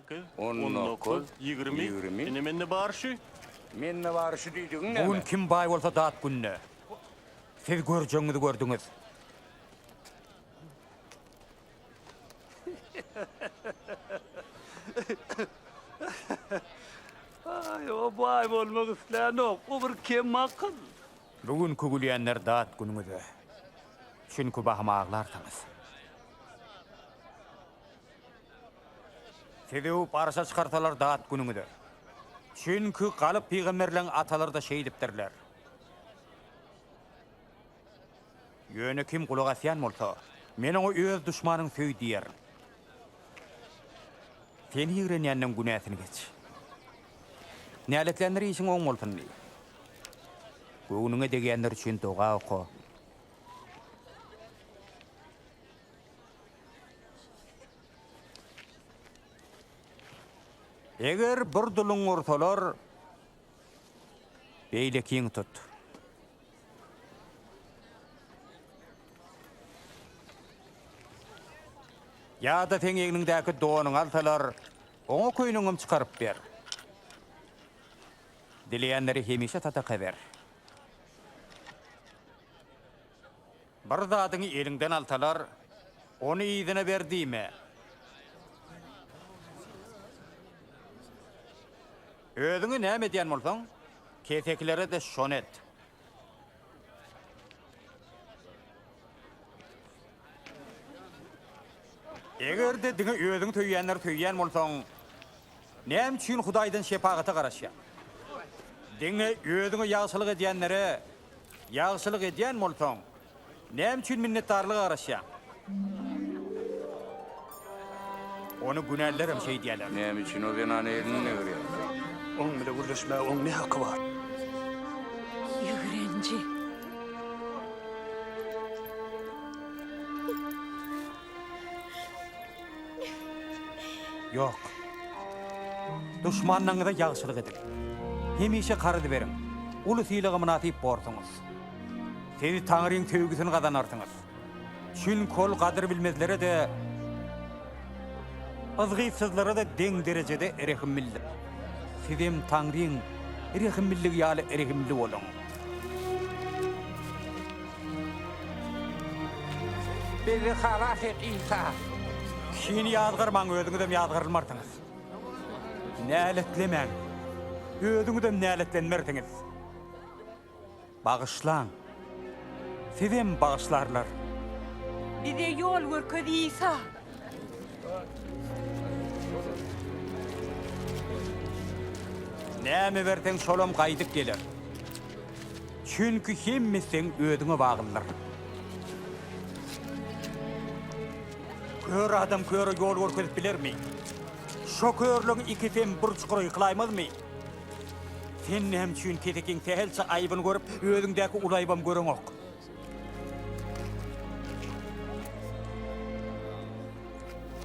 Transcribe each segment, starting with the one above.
8, 19, 20. Ine menne barışı? Menne barışı diýdiň näme? Bugün kim bay bolsa dat günne. Siz görjeňizi gördüňiz. Ay, o bay bolmak isleýän ok. O bir kim makyn? Bugün kugulýänler dat günüňize. Çünkü bahmaglarsyňyz. Sizi barşa çykartalar dat günüňize. Çünkü galyp peýgamberleň atalar da şeýdipdirler. Ýöne kim kulak asýan bolsa, meniň o öz duşmanyň söýüň diýýärin. Seni ýigrenýänden günäsini geç. Näletlenleri işin oň bolsun diýip. Göwnüňe degenler üçin doga oku. Eger bir duluň ursalar, beýlekiň tut. Ya da teňeňiňdäki donuň alsalar, oňa köýnüňem çykaryp ber. Dileýänleri hemişe tataka ber. Bir zadyny eliňden alsalar, onu ýygyna ber diýme. Özüňi näme diýen bolsaň, keseklere de şon et. Eger de diňe özüň töýýän bolsaň, näme üçin Hudaýdan şepagatı garaşýar? Diňe özüňe ýagşylyk edýänlere ýagşylyk edýän bolsaň, näme üçin minnetdarlyk garaşýar? Onu günäkärler hem şey diýerler. Näme üçin o benany eline görýär? Oň bile gürleşmäge oň ne hakkı var? Ýigrenji. Yok. Duşmanlaryňyza ýagşylyk edin. Hemişe gardy berin. Uly syýlygy munasyp borsuňyz. Siz Taňryň töwgüsini gazanarsyňyz. Şün kol gadyr bilmezlere-de, azgypsızlara da deň derejede erehimli. Sizem Taňryň erehimli ýaly erehimli boluň. Bizi halas et İsa. Şini ýazgyrmaň, özüňizem ýazgyrylmarsyňyz. Näletlemäň, özüňizem näletlenmersiňiz. Bagyşlaň. Sizem bagyşlarlar. Bize yol görkedi İsa. Näme berseň şolam gaýdyp geler. Çünkü hemmesiň özüňe baglylar. Kör adam köre yol görkezip bilermi? Şokörlüň ikisem bir çukur ýyklaýmazmy? Sen näme üçin ketekiň tähelse aýbyny görüp, özüňdäki ulaýbam göreň ok?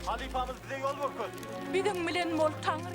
Halifamız bize yol görkez. Bizim bilen bol Taňry